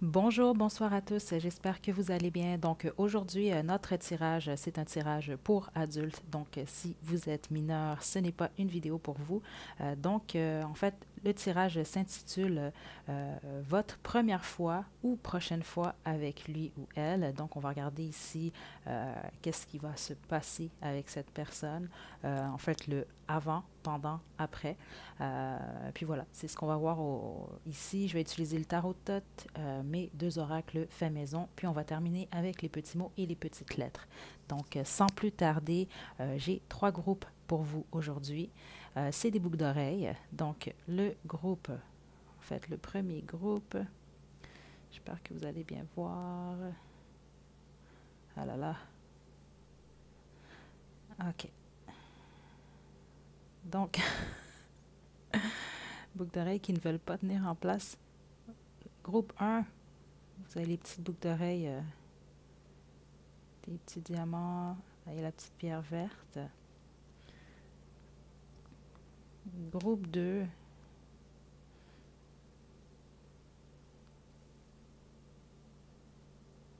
Bonjour, bonsoir à tous. J'espère que vous allez bien. Donc aujourd'hui, notre tirage, c'est un tirage pour adultes. Donc si vous êtes mineur, ce n'est pas une vidéo pour vous. En fait, le tirage s'intitule Votre première fois ou prochaine fois avec lui ou elle. Donc on va regarder ici qu'est-ce qui va se passer avec cette personne. En fait, le avant, pendant, après. Puis voilà, c'est ce qu'on va voir ici. Je vais utiliser le tarot de Thoth, mes deux oracles faits maison, puis on va terminer avec les petits mots et les petites lettres. Donc, sans plus tarder, j'ai trois groupes pour vous aujourd'hui. C'est des boucles d'oreilles. Donc, le groupe, en fait, le premier groupe, j'espère que vous allez bien voir. Ah là là. OK. Donc, boucles d'oreilles qui ne veulent pas tenir en place. Groupe 1, vous avez les petites boucles d'oreilles, des petits diamants et la petite pierre verte. Groupe 2,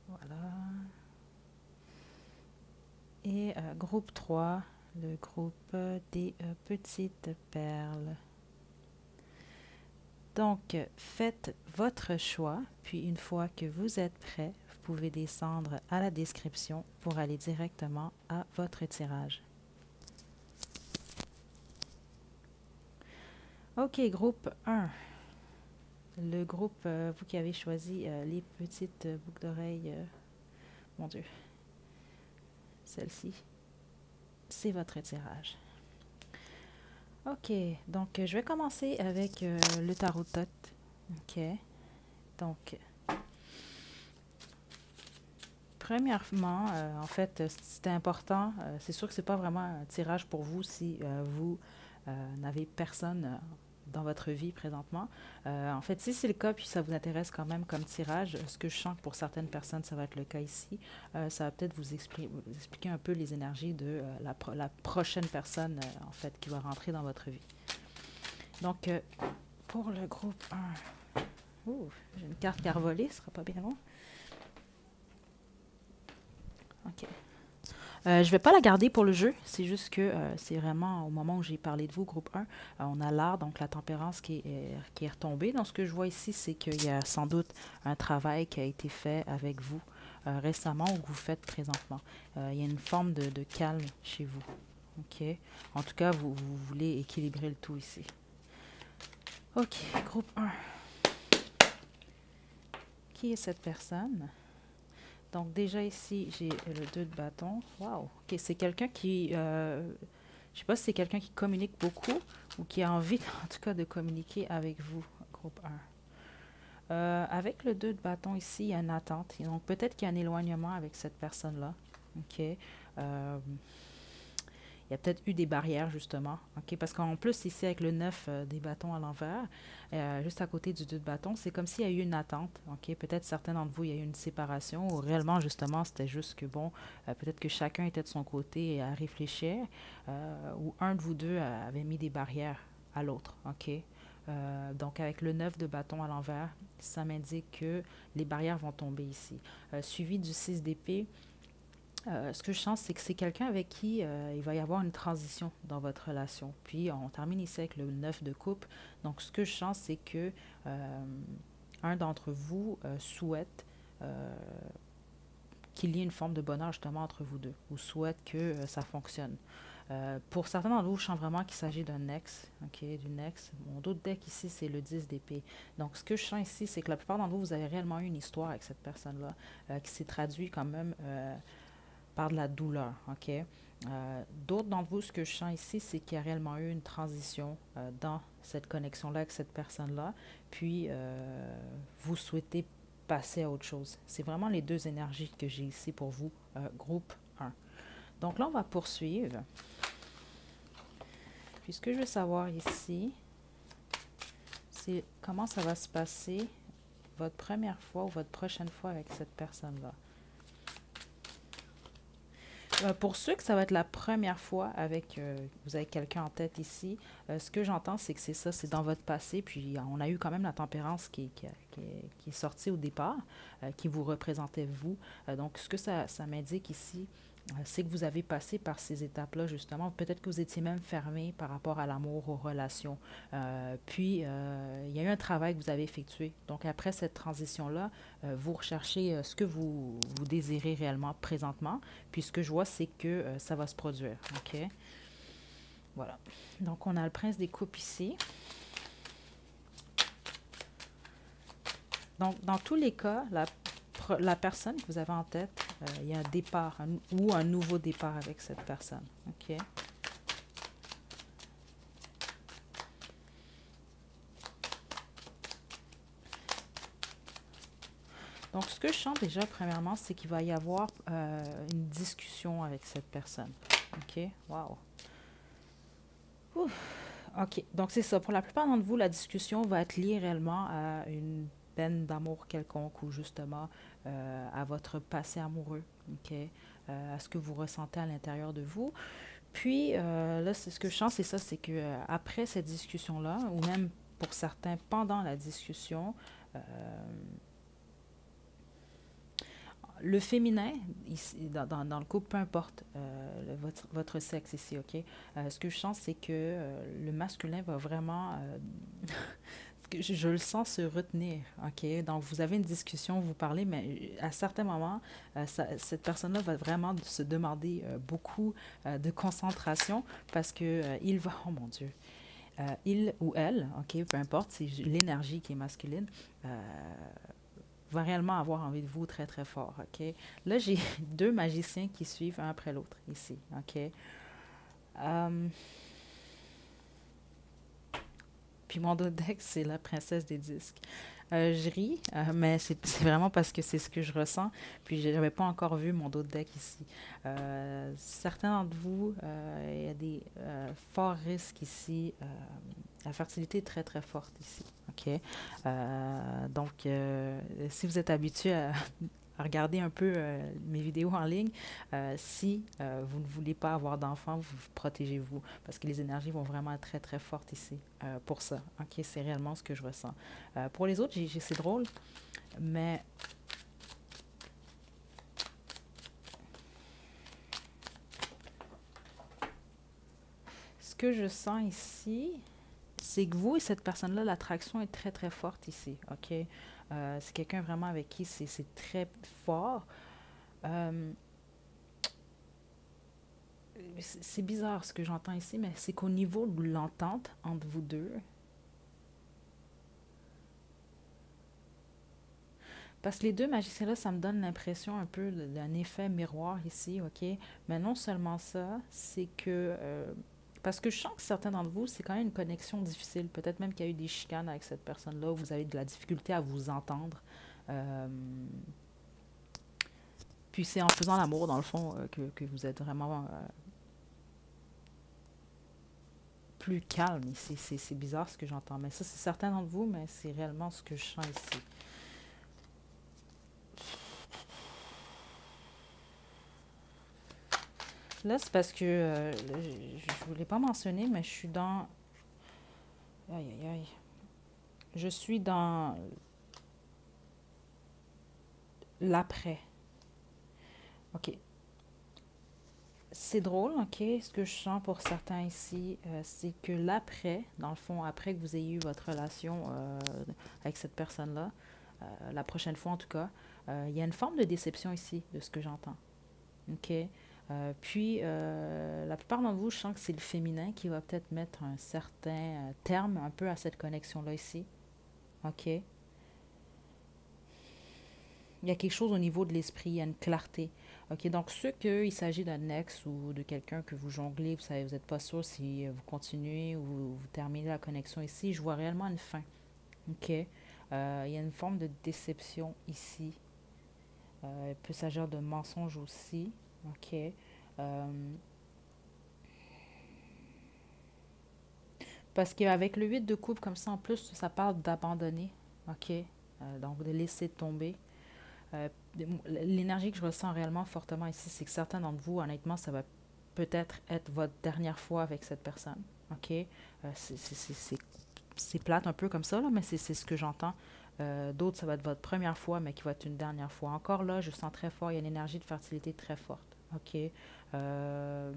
voilà. Et groupe 3, le groupe des petites perles. Donc, faites votre choix, puis une fois que vous êtes prêt, vous pouvez descendre à la description pour aller directement à votre tirage. OK, groupe 1. Le groupe, vous qui avez choisi les petites boucles d'oreilles, mon Dieu, celle-ci, c'est votre tirage. OK, donc je vais commencer avec le tarot de Thoth. OK, donc, premièrement, en fait, c'était important. C'est sûr que c'est pas vraiment un tirage pour vous si vous n'avez personne dans votre vie présentement. En fait, si c'est le cas, puis ça vous intéresse quand même comme tirage, ce que je sens que pour certaines personnes, ça va être le cas ici, ça va peut-être vous expliquer un peu les énergies de la prochaine personne, en fait, qui va rentrer dans votre vie. Donc, pour le groupe 1, j'ai une carte qui a revolé, ce sera pas bien long. OK. Je ne vais pas la garder pour le jeu, c'est juste que c'est vraiment au moment où j'ai parlé de vous, groupe 1, on a l'art, donc la tempérance qui est retombée. Donc ce que je vois ici, c'est qu'il y a sans doute un travail qui a été fait avec vous récemment ou que vous faites présentement. Il y a une forme de calme chez vous. OK? En tout cas, vous voulez équilibrer le tout ici. OK, groupe 1. Qui est cette personne? Donc déjà ici, j'ai le 2 de bâton. Wow! OK, c'est quelqu'un qui... je ne sais pas si c'est quelqu'un qui communique beaucoup ou qui a envie, en tout cas, de communiquer avec vous, groupe 1. Avec le 2 de bâton ici, il y a une attente. Donc peut-être qu'il y a un éloignement avec cette personne-là. OK? Il y a peut-être eu des barrières, justement. OK? Parce qu'en plus, ici, avec le 9 des bâtons à l'envers, juste à côté du 2 de bâton, c'est comme s'il y a eu une attente. OK? Peut-être certains d'entre vous, il y a eu une séparation ou réellement, justement, c'était juste que, bon, peut-être que chacun était de son côté à réfléchir ou un de vous deux avait mis des barrières à l'autre. OK? Donc, avec le 9 de bâton à l'envers, ça m'indique que les barrières vont tomber ici. Suivi du 6 d'épée, ce que je sens, c'est que c'est quelqu'un avec qui il va y avoir une transition dans votre relation. Puis, on termine ici avec le 9 de coupe. Donc, ce que je sens, c'est que un d'entre vous souhaite qu'il y ait une forme de bonheur justement entre vous deux, ou souhaite que ça fonctionne. Pour certains d'entre vous, je sens vraiment qu'il s'agit d'un ex, OK, d'une ex. Mon autre deck ici, c'est le 10 d'épée. Donc, ce que je sens ici, c'est que la plupart d'entre vous, vous avez réellement eu une histoire avec cette personne-là qui s'est traduite quand même par de la douleur, OK? D'autres d'entre vous, ce que je sens ici, c'est qu'il y a réellement eu une transition dans cette connexion-là avec cette personne-là, puis vous souhaitez passer à autre chose. C'est vraiment les deux énergies que j'ai ici pour vous, groupe 1. Donc là, on va poursuivre. Puis ce que je veux savoir ici, c'est comment ça va se passer votre première fois ou votre prochaine fois avec cette personne-là. Pour ceux que ça va être la première fois avec, vous avez quelqu'un en tête ici, ce que j'entends, c'est que c'est ça, c'est dans votre passé, puis on a eu quand même la tempérance qui est sortie au départ, qui vous représentait vous. Donc, ce que ça m'indique ici, c'est que vous avez passé par ces étapes-là, justement. Peut-être que vous étiez même fermé par rapport à l'amour, aux relations. Il y a eu un travail que vous avez effectué. Donc, après cette transition-là, vous recherchez ce que vous désirez réellement présentement. Puis, ce que je vois, c'est que ça va se produire. OK? Voilà. Donc, on a le prince des coupes ici. Donc, dans tous les cas, la personne que vous avez en tête, il y a un départ ou un nouveau départ avec cette personne. OK? Donc, ce que je sens déjà, premièrement, c'est qu'il va y avoir une discussion avec cette personne. OK? Wow. OK. Donc, c'est ça. Pour la plupart d'entre vous, la discussion va être liée réellement à une peine d'amour quelconque ou justement à votre passé amoureux. OK? À ce que vous ressentez à l'intérieur de vous. Puis, là, c'est ce que je sens, c'est ça, c'est que après cette discussion-là, ou même pour certains pendant la discussion, euh, le féminin, ici, dans le couple, peu importe votre sexe ici, OK? Ce que je sens, c'est que le masculin va vraiment, je le sens se retenir, OK? Donc, vous avez une discussion, vous parlez, mais à certains moments, cette personne-là va vraiment se demander beaucoup de concentration parce que il va, oh mon Dieu, il ou elle, OK, peu importe, c'est l'énergie qui est masculine, va réellement avoir envie de vous très, très fort, OK? Là, j'ai deux magiciens qui suivent un après l'autre ici, OK? Puis mon dos de deck, c'est la princesse des disques. Je ris, mais c'est vraiment parce que c'est ce que je ressens. Puis je n'avais pas encore vu mon dos de deck ici. Certains d'entre vous, il y a des forts risques ici. La fertilité est très, très forte ici. OK? Donc, si vous êtes habitué à regarder un peu mes vidéos en ligne, si vous ne voulez pas avoir d'enfants, vous protégez-vous parce que les énergies vont vraiment être très, très fortes ici pour ça. OK? C'est réellement ce que je ressens. Pour les autres, c'est drôle, mais ce que je sens ici, c'est que vous et cette personne-là, l'attraction est très, très forte ici. OK? C'est quelqu'un vraiment avec qui c'est très fort. Euh, c'est bizarre ce que j'entends ici, mais c'est qu'au niveau de l'entente entre vous deux, parce que les deux magiciens-là, ça me donne l'impression un peu d'un effet miroir ici, OK? Mais non seulement ça, c'est que... parce que je sens que certains d'entre vous, c'est quand même une connexion difficile. Peut-être même qu'il y a eu des chicanes avec cette personne-là, où vous avez de la difficulté à vous entendre. Euh, puis c'est en faisant l'amour, dans le fond, que vous êtes vraiment plus calme ici. C'est bizarre ce que j'entends. Mais ça, c'est certains d'entre vous, mais c'est réellement ce que je sens ici. Là, c'est parce que je ne voulais pas mentionner, mais je suis dans... Aïe, aïe, aïe. Je suis dans l'après. OK. C'est drôle, OK? Ce que je sens pour certains ici, c'est que l'après, dans le fond, après que vous ayez eu votre relation avec cette personne-là, la prochaine fois en tout cas, il y a une forme de déception ici, de ce que j'entends. OK? La plupart d'entre vous, je sens que c'est le féminin qui va peut-être mettre un certain terme un peu à cette connexion-là ici. OK? Il y a quelque chose au niveau de l'esprit, il y a une clarté. OK, donc ce qu'il s'agit d'un ex ou de quelqu'un que vous jonglez, vous savez, vous n'êtes pas sûr si vous continuez ou vous terminez la connexion ici, je vois réellement une fin. OK? Il y a une forme de déception ici. Il peut s'agir de mensonge aussi. OK? Euh, Parce qu'avec le 8 de coupe comme ça, en plus, ça parle d'abandonner. OK? Donc, de laisser tomber. Euh, L'énergie que je ressens réellement fortement ici, c'est que certains d'entre vous, honnêtement, ça va peut-être être votre dernière fois avec cette personne. OK? C'est plate un peu comme ça, là, mais c'est ce que j'entends. D'autres, ça va être votre première fois, mais qui va être une dernière fois. Encore là, je sens très fort, il y a une énergie de fertilité très forte. OK? Euh,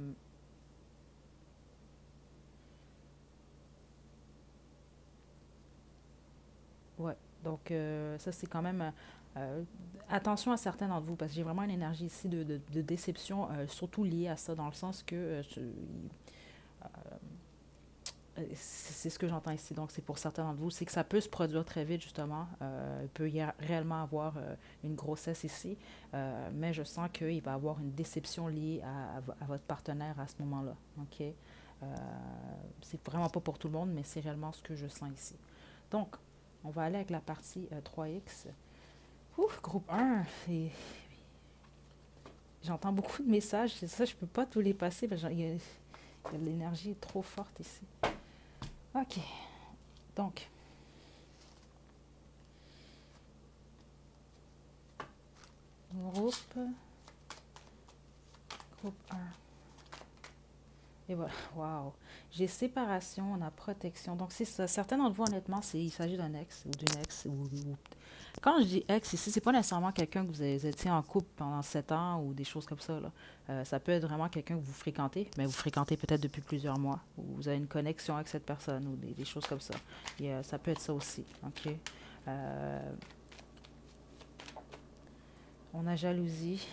ouais. Donc, ça, c'est quand même. Euh, Attention à certains d'entre vous, parce que j'ai vraiment une énergie ici de déception, surtout liée à ça, dans le sens que c'est ce que j'entends ici. Donc, c'est pour certains d'entre vous, c'est que ça peut se produire très vite, justement. Il peut y réellement avoir une grossesse ici, mais je sens qu'il va y avoir une déception liée à votre partenaire à ce moment-là. OK? C'est vraiment pas pour tout le monde, mais c'est réellement ce que je sens ici. Donc, on va aller avec la partie 3X. Ouf, groupe 1, j'entends beaucoup de messages. C'est ça, je peux pas tous les passer. L'énergie est trop forte ici. OK. Donc, groupe, groupe 1. Et voilà. Wow. J'ai séparation, on a protection. Donc, c'est ça. Certains d'entre vous, honnêtement, il s'agit d'un ex ou d'une ex. Quand je dis ex ici, c'est pas nécessairement quelqu'un que vous étiez en couple pendant 7 ans ou des choses comme ça, là. Ça peut être vraiment quelqu'un que vous fréquentez, mais vous fréquentez peut-être depuis plusieurs mois, ou vous avez une connexion avec cette personne, ou des choses comme ça. Et ça peut être ça aussi. OK? Euh, on a jalousie.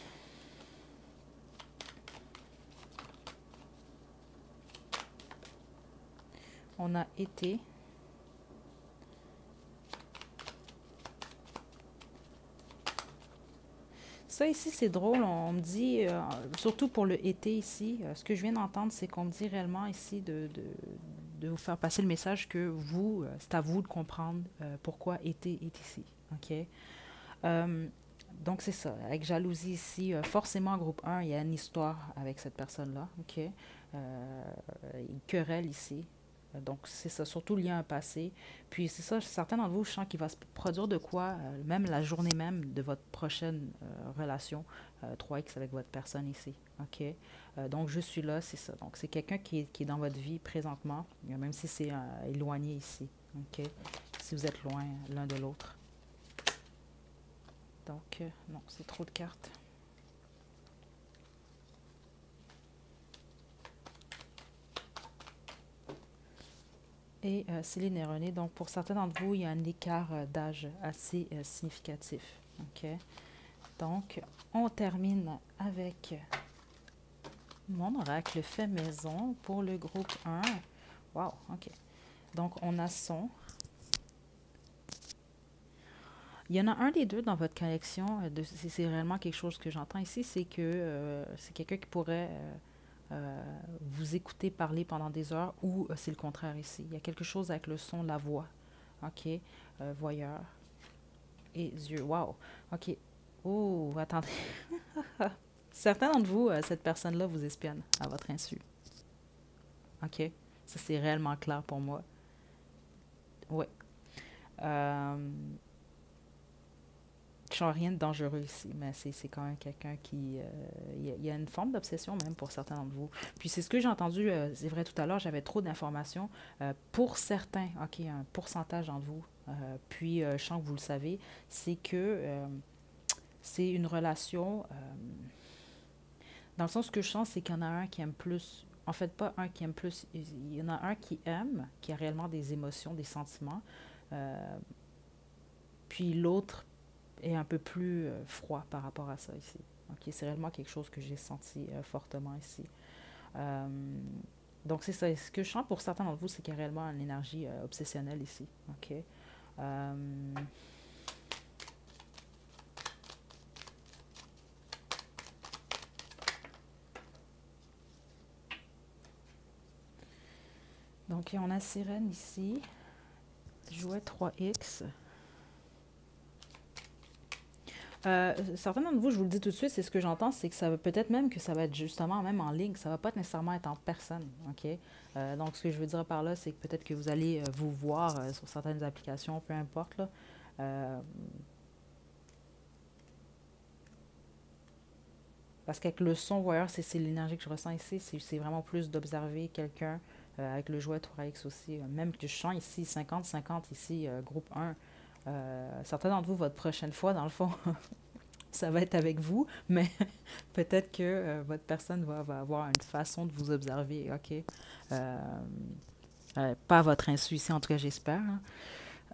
On a été. Ça ici, c'est drôle. On me dit, surtout pour le été ici, ce que je viens d'entendre, c'est qu'on me dit réellement ici de vous faire passer le message que vous, c'est à vous de comprendre pourquoi été est ici. OK? Euh, donc, c'est ça. Avec jalousie ici, forcément, groupe 1, il y a une histoire avec cette personne-là. OK? Une querelle ici. Donc, c'est ça, surtout lié à un passé. Puis, c'est ça, certains d'entre vous, je sens qu'il va se produire de quoi, même la journée même de votre prochaine relation 3X avec votre personne ici. OK? Donc, je suis là, c'est ça. Donc, c'est quelqu'un qui est dans votre vie présentement, même si c'est éloigné ici. OK? Si vous êtes loin l'un de l'autre. Donc, non, c'est trop de cartes. Et Céline et René, donc pour certains d'entre vous, il y a un écart d'âge assez significatif. OK? Donc, on termine avec mon oracle fait maison pour le groupe 1. Wow, OK. Donc, on a son. Il y en a un des deux dans votre collection. C'est réellement quelque chose que j'entends ici, c'est que c'est quelqu'un qui pourrait vous écouter parler pendant des heures ou c'est le contraire ici. Il y a quelque chose avec le son, la voix. OK? Voyeur et yeux. Wow. OK. Oh, attendez. Certains d'entre vous, cette personne-là vous espionne à votre insu. OK? Ça, c'est réellement clair pour moi. Oui. Euh, je sens rien de dangereux ici, mais c'est quand même quelqu'un qui... Il y a une forme d'obsession même pour certains d'entre vous. Puis c'est ce que j'ai entendu, c'est vrai tout à l'heure, j'avais trop d'informations. Pour certains, OK, un pourcentage d'entre vous, puis je sens que vous le savez, c'est que c'est une relation... dans le sens que je sens, c'est qu'il y en a un qui aime plus... En fait, pas un qui aime plus. Il y en a un qui aime, qui a réellement des émotions, des sentiments. Euh, Puis l'autre est un peu plus froid par rapport à ça ici. Ok, c'est réellement quelque chose que j'ai senti fortement ici. Euh, donc c'est ça. Ce que je sens pour certains d'entre vous, c'est qu'il y a réellement une énergie obsessionnelle ici. Ok. Euh, donc on a Sirène ici. Jouet 3X. Certains d'entre vous, je vous le dis tout de suite, c'est ce que j'entends, c'est que ça va peut-être même que ça va être justement même en ligne, ça va pas nécessairement être en personne, ok? Donc, ce que je veux dire par là, c'est que peut-être que vous allez vous voir sur certaines applications, peu importe, là. Euh, Parce qu'avec le son, voyeur, c'est l'énergie que je ressens ici. C'est vraiment plus d'observer quelqu'un avec le jouet 3X aussi. Même que je sens ici 50-50 ici, groupe 1. Certains d'entre vous, votre prochaine fois, dans le fond, ça va être avec vous, mais peut-être que votre personne va avoir une façon de vous observer, OK? Euh, pas à votre insu ici, en tout cas, j'espère.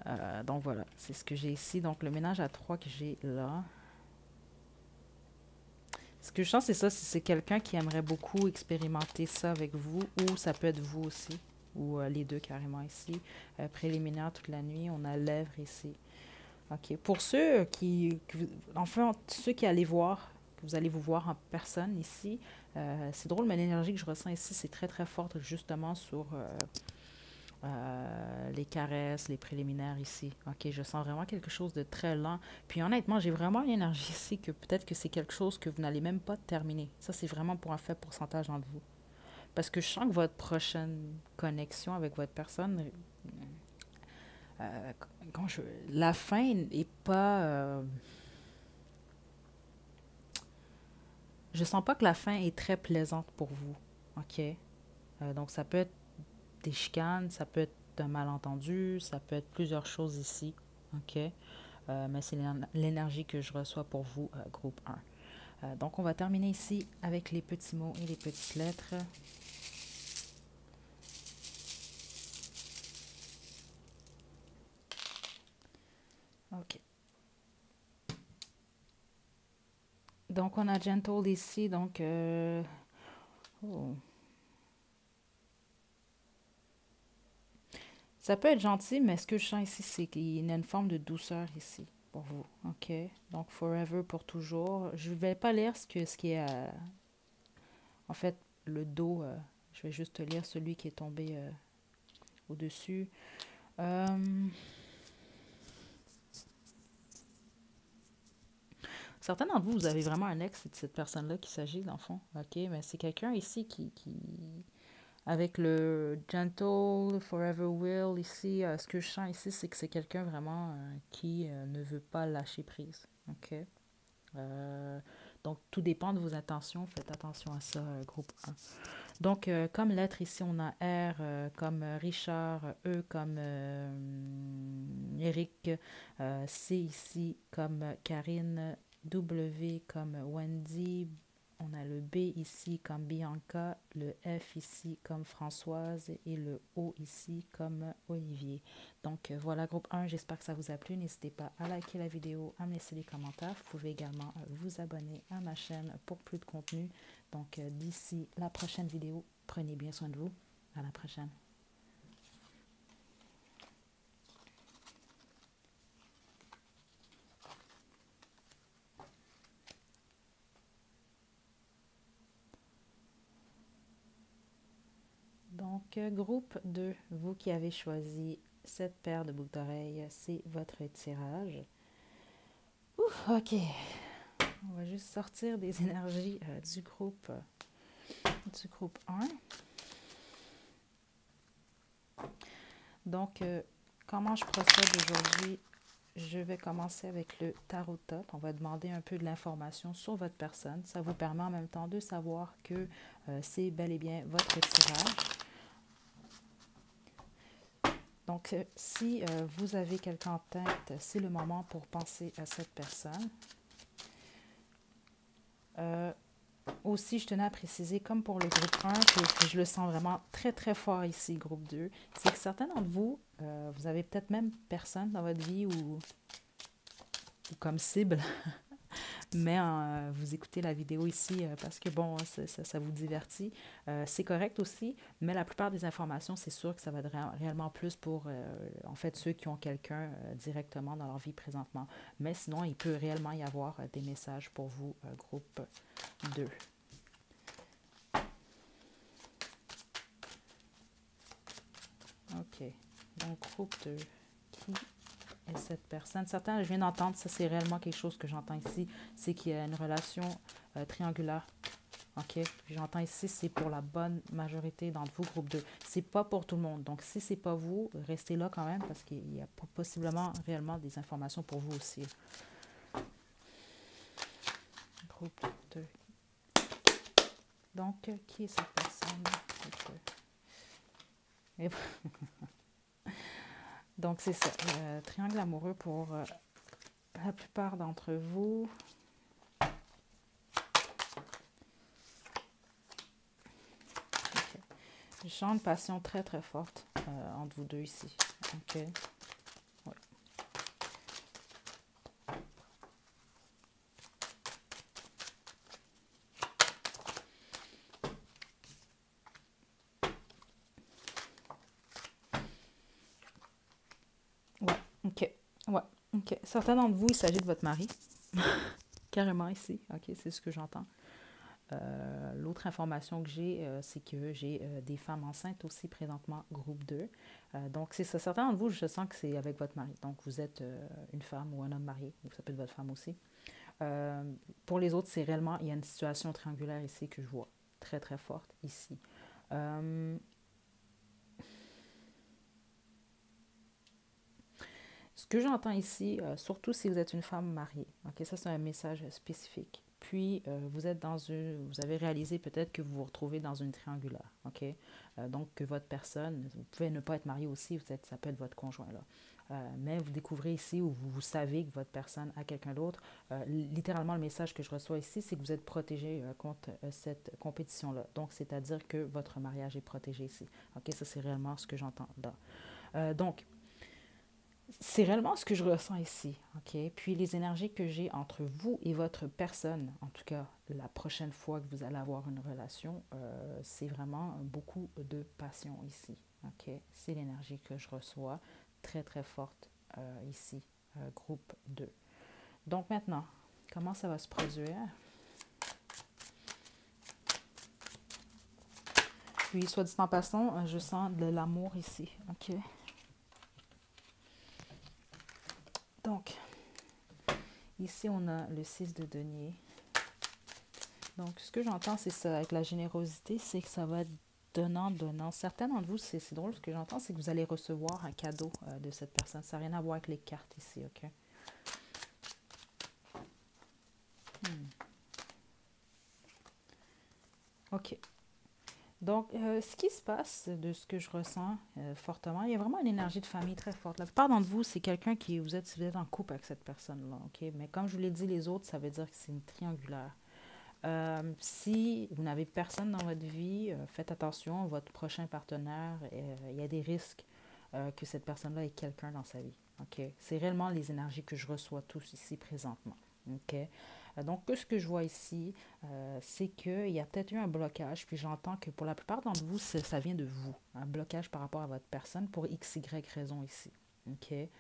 Hein. Donc voilà, c'est ce que j'ai ici. Donc le ménage à 3 que j'ai là. Ce que je sens, c'est ça, c'est quelqu'un qui aimerait beaucoup expérimenter ça avec vous, ou ça peut être vous aussi, ou les deux carrément ici. Préliminaire toute la nuit, on a lèvres ici. OK. Pour ceux enfin, ceux qui allez voir, que vous allez vous voir en personne ici, c'est drôle, mais l'énergie que je ressens ici, c'est très, très forte, justement, sur les caresses, les préliminaires ici. OK, je sens vraiment quelque chose de très lent. Puis honnêtement, j'ai vraiment une énergie ici que peut-être que c'est quelque chose que vous n'allez même pas terminer. Ça, c'est vraiment pour un faible pourcentage d'entre vous. Parce que je sens que votre prochaine connexion avec votre personne, euh, la fin n'est pas... je sens pas que la fin est très plaisante pour vous. OK? Donc, ça peut être des chicanes, ça peut être un malentendu, ça peut être plusieurs choses ici. OK? Mais c'est l'énergie que je reçois pour vous, groupe 1. Donc, on va terminer ici avec les petits mots et les petites lettres. OK. Donc, on a gentle ici. Donc, oh. Ça peut être gentil, mais ce que je sens ici, c'est qu'il y a une forme de douceur ici pour vous. OK? Donc, forever pour toujours. Je ne vais pas lire ce qui est, en fait, le dos. Je vais juste lire celui qui est tombé au-dessus. Certains d'entre vous, vous avez vraiment un ex, c'est de cette personne-là qu'il s'agit, dans le fond. OK? Mais c'est quelqu'un ici qui... Avec le gentle, forever will, ici, ce que je sens ici, c'est que c'est quelqu'un vraiment qui ne veut pas lâcher prise. OK? Donc, tout dépend de vos intentions. Faites attention à ça, groupe 1. Donc, comme lettre ici, on a R comme Richard, E comme Eric, C ici comme Karine, W comme Wendy, on a le B ici comme Bianca, le F ici comme Françoise et le O ici comme Olivier. Donc voilà, groupe 1, j'espère que ça vous a plu. N'hésitez pas à liker la vidéo, à me laisser des commentaires. Vous pouvez également vous abonner à ma chaîne pour plus de contenu. Donc d'ici la prochaine vidéo, prenez bien soin de vous. À la prochaine. Donc, groupe 2, vous qui avez choisi cette paire de boucles d'oreilles, c'est votre tirage. Ouf, OK. On va juste sortir des énergies du groupe 1. Donc, comment je procède aujourd'hui? Je vais commencer avec le tarot top. On va demander un peu de l'information sur votre personne. Ça vous permet en même temps de savoir que c'est bel et bien votre tirage. Donc, si vous avez quelqu'un en tête, c'est le moment pour penser à cette personne. Aussi, je tenais à préciser, comme pour le groupe 1, que je le sens vraiment très, très fort ici, groupe 2, c'est que certains d'entre vous, vous avez peut-être même personne dans votre vie ou comme cible, mais vous écoutez la vidéo ici parce que, bon, ça vous divertit. C'est correct aussi, mais la plupart des informations, c'est sûr que ça va être réellement plus pour, en fait, ceux qui ont quelqu'un directement dans leur vie présentement. Mais sinon, il peut réellement y avoir des messages pour vous, groupe 2. OK. Donc, groupe 2. Qui est cette personne? Certains, je viens d'entendre, ça c'est réellement quelque chose que j'entends ici, c'est qu'il y a une relation triangulaire. OK? J'entends ici, c'est pour la bonne majorité d'entre vous, groupe 2. C'est pas pour tout le monde. Donc, si c'est pas vous, restez là quand même parce qu'il y a possiblement réellement des informations pour vous aussi. Groupe 2. Donc, qui est cette personne? Et donc, c'est ça. Triangle amoureux pour la plupart d'entre vous. Okay. Je sens une passion très, très forte entre vous deux ici. OK. Ouais. Ouais, OK. Ouais, OK. Certains d'entre vous, il s'agit de votre mari. Carrément ici. OK, c'est ce que j'entends. L'autre information que j'ai, c'est que j'ai des femmes enceintes aussi présentement, groupe 2. Donc, c'est ça. Certains d'entre vous, je sens que c'est avec votre mari. Donc, vous êtes une femme ou un homme marié, ou ça peut être votre femme aussi. Pour les autres, c'est réellement, il y a une situation triangulaire ici que je vois très, très forte ici. Ce que j'entends ici, surtout si vous êtes une femme mariée, ok, ça c'est un message spécifique. Puis vous êtes vous avez réalisé peut-être que vous vous retrouvez dans une triangulaire, ok. Donc que votre personne, vous pouvez ne pas être marié aussi, ça peut être votre conjoint là. Mais vous découvrez ici ou vous savez que votre personne a quelqu'un d'autre. Littéralement, le message que je reçois ici, c'est que vous êtes protégé contre cette compétition-là. Donc, c'est-à-dire que votre mariage est protégé ici. Ok, ça c'est réellement ce que j'entends là. Donc, c'est réellement ce que je ressens ici, ok? Puis les énergies que j'ai entre vous et votre personne, en tout cas la prochaine fois que vous allez avoir une relation, c'est vraiment beaucoup de passion ici, ok? C'est l'énergie que je reçois, très très forte ici, groupe 2. Donc maintenant, comment ça va se produire? Puis soit dit en passant, je sens de l'amour ici, ok? Donc, ici, on a le 6 de denier. Donc, ce que j'entends, c'est ça, avec la générosité, c'est que ça va être donnant. Certains d'entre vous, c'est drôle, ce que j'entends, c'est que vous allez recevoir un cadeau de cette personne. Ça n'a rien à voir avec les cartes ici, OK? OK. Donc, ce qui se passe, de ce que je ressens fortement, il y a vraiment une énergie de famille très forte. La plupart d'entre vous, c'est quelqu'un qui, si vous êtes en couple avec cette personne-là, OK? Mais comme je vous l'ai dit, les autres, ça veut dire que c'est une triangulaire. Si vous n'avez personne dans votre vie, faites attention, votre prochain partenaire, il y a des risques que cette personne-là ait quelqu'un dans sa vie. Okay? C'est réellement les énergies que je reçois tous ici présentement. Okay? Donc, ce que je vois ici, c'est qu'il y a peut-être eu un blocage, puis j'entends que pour la plupart d'entre vous, ça vient de vous, un blocage par rapport à votre personne pour x, y raison ici. Okay?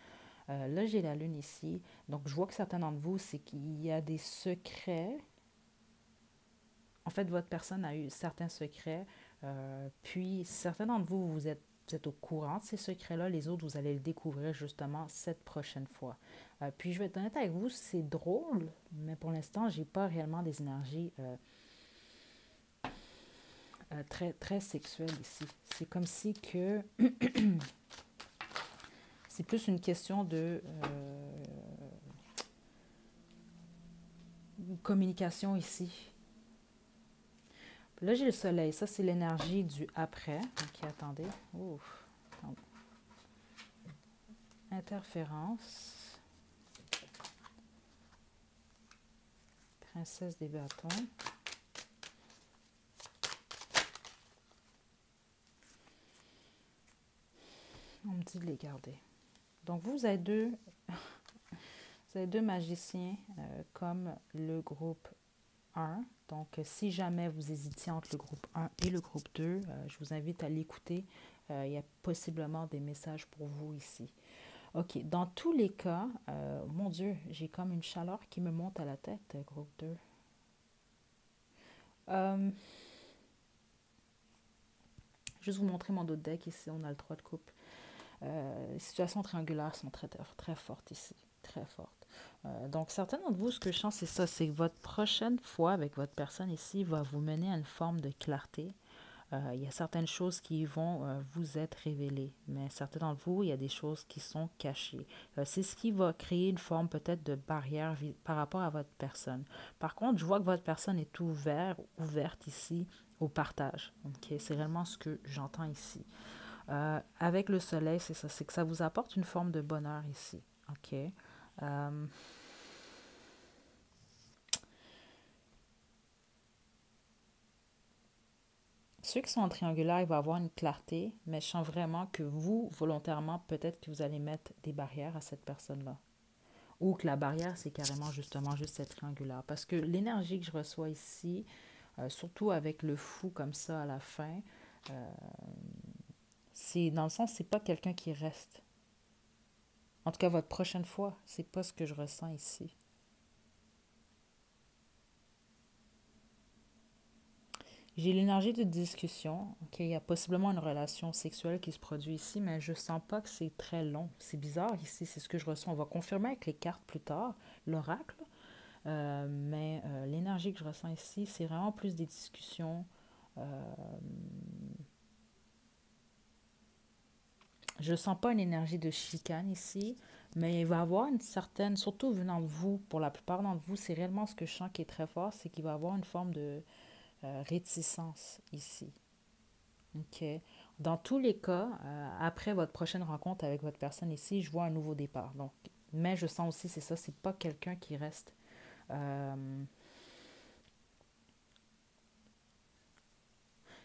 Là, j'ai la lune ici, donc je vois que certains d'entre vous, c'est qu'il y a des secrets. En fait, votre personne a eu certains secrets, puis certains d'entre vous, vous êtes au courant de ces secrets-là, les autres, vous allez le découvrir justement cette prochaine fois. Puis je vais être honnête avec vous, c'est drôle, mais pour l'instant, j'ai pas réellement des énergies très, très sexuelles ici. C'est comme si que c'est plus une question de communication ici. Là, j'ai le soleil. Ça, c'est l'énergie du après. OK, attendez. Ouf. Attendez. Interférence. Princesse des bâtons. On me dit de les garder. Donc, vous avez deux magiciens comme le groupe 1. Donc, si jamais vous hésitiez entre le groupe 1 et le groupe 2, je vous invite à l'écouter. Il y a possiblement des messages pour vous ici. OK, dans tous les cas, mon Dieu, j'ai comme une chaleur qui me monte à la tête, groupe 2. Juste vous montrer mon autre deck ici, on a le 3 de coupe. Les situations triangulaires sont très, très fortes ici, très fortes. Donc, certains d'entre vous, ce que je sens, c'est ça, c'est que votre prochaine fois avec votre personne ici va vous mener à une forme de clarté. Il y a certaines choses qui vont vous être révélées, mais certains d'entre vous, il y a des choses qui sont cachées. C'est ce qui va créer une forme peut-être de barrière par rapport à votre personne. Par contre, je vois que votre personne est ouverte ici au partage. Okay? C'est réellement ce que j'entends ici. Avec le soleil, c'est ça, c'est que ça vous apporte une forme de bonheur ici. OK? Ceux qui sont en triangulaire, il va avoir une clarté, mais je sens vraiment que vous, volontairement, peut-être que vous allez mettre des barrières à cette personne-là. Ou que la barrière, c'est carrément justement juste cette triangulaire. Parce que l'énergie que je reçois ici, surtout avec le fou comme ça à la fin, c'est dans le sens, c'est pas quelqu'un qui reste. En tout cas, votre prochaine fois, c'est pas ce que je ressens ici. J'ai l'énergie de discussion. Ok, il y a possiblement une relation sexuelle qui se produit ici, mais je sens pas que c'est très long. C'est bizarre ici, c'est ce que je ressens. On va confirmer avec les cartes plus tard, l'oracle. Mais l'énergie que je ressens ici, c'est vraiment plus des discussions. Je sens pas une énergie de chicane ici, mais il va y avoir une certaine, surtout venant de vous, pour la plupart d'entre vous, c'est réellement ce que je sens qui est très fort, c'est qu'il va y avoir une forme de réticence ici. OK. Dans tous les cas, après votre prochaine rencontre avec votre personne ici, je vois un nouveau départ. Donc, mais je sens aussi, c'est ça, c'est pas quelqu'un qui reste.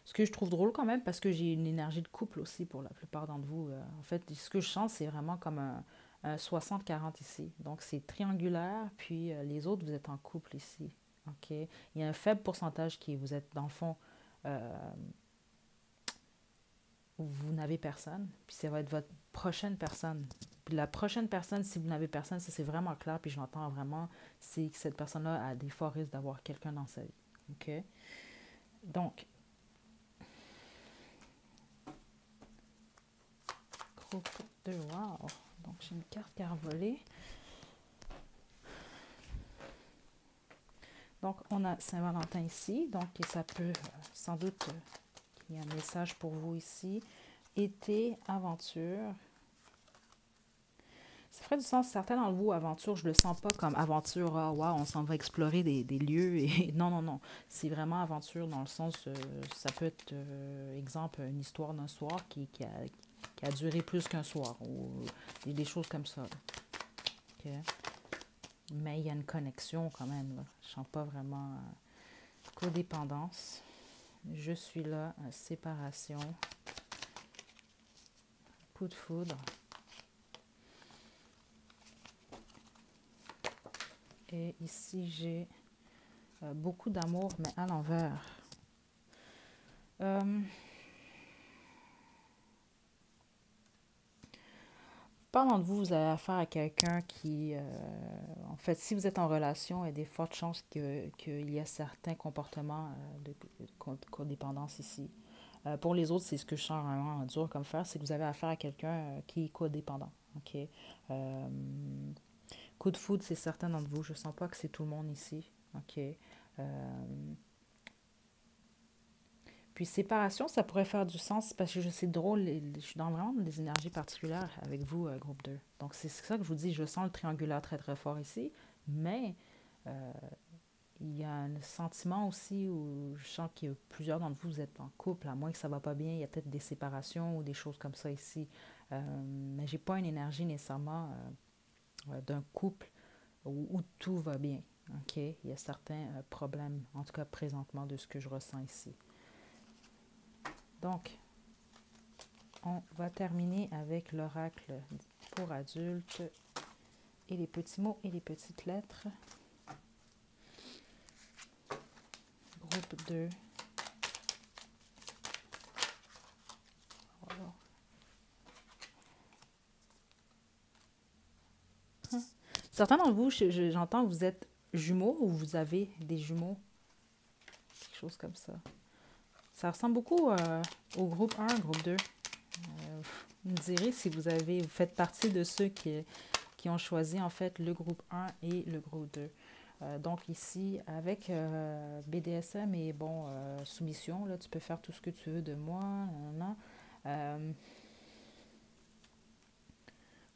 Ce que je trouve drôle quand même, parce que j'ai une énergie de couple aussi pour la plupart d'entre vous. En fait, ce que je sens, c'est vraiment comme un 60-40 ici. Donc, c'est triangulaire, puis les autres, vous êtes en couple ici. OK? Il y a un faible pourcentage qui, vous êtes, dans le fond, où vous n'avez personne, puis ça va être votre prochaine personne. Puis la prochaine personne, si vous n'avez personne, ça c'est vraiment clair, puis je l'entends vraiment, c'est que cette personne-là a des forts risques d'avoir quelqu'un dans sa vie. OK? Donc, groupe de wow. Donc, j'ai une carte qui a volé. Donc, on a Saint-Valentin ici. Donc, et ça peut sans doute qu'il y a un message pour vous ici. Été, aventure. Ça ferait du sens. Certains d'entre vous, aventure, je ne le sens pas comme aventure, ah, wow, on s'en va explorer des lieux. Et non, non, non. C'est vraiment aventure dans le sens, ça peut être, exemple, une histoire d'un soir qui a duré plus qu'un soir ou des choses comme ça. OK? Mais il y a une connexion quand même. Là. Je ne sens pas vraiment codépendance. Je suis là, séparation, coup de foudre. Et ici, j'ai beaucoup d'amour, mais à l'envers. Pendant de vous, vous avez affaire à quelqu'un qui, en fait, si vous êtes en relation, il y a des fortes chances qu'il y a certains comportements de codépendance ici. Pour les autres, c'est ce que je sens vraiment dur comme faire, c'est que vous avez affaire à quelqu'un qui est codépendant. OK? Coup de foudre, c'est certain d'entre vous. Je ne sens pas que c'est tout le monde ici. OK? Puis séparation, ça pourrait faire du sens parce que c'est drôle, je suis dans vraiment des énergies particulières avec vous, groupe 2. Donc c'est ça que je vous dis, je sens le triangulaire très très fort ici, mais il y a un sentiment aussi où je sens que plusieurs d'entre vous, vous êtes en couple, à moins que ça ne va pas bien, il y a peut-être des séparations ou des choses comme ça ici. Mais j'ai pas une énergie nécessairement d'un couple où tout va bien. OK? Il y a certains problèmes, en tout cas présentement, de ce que je ressens ici. Donc, on va terminer avec l'oracle pour adultes et les petits mots et les petites lettres. Groupe 2. Voilà. Certains d'entre vous, j'entends que vous êtes jumeaux ou vous avez des jumeaux. Quelque chose comme ça. Ça ressemble beaucoup au groupe 1, groupe 2. Vous me direz si vous faites partie de ceux qui ont choisi en fait le groupe 1 et le groupe 2. Donc ici, avec BDSM et bon, soumission, là, tu peux faire tout ce que tu veux de moi. Nanana.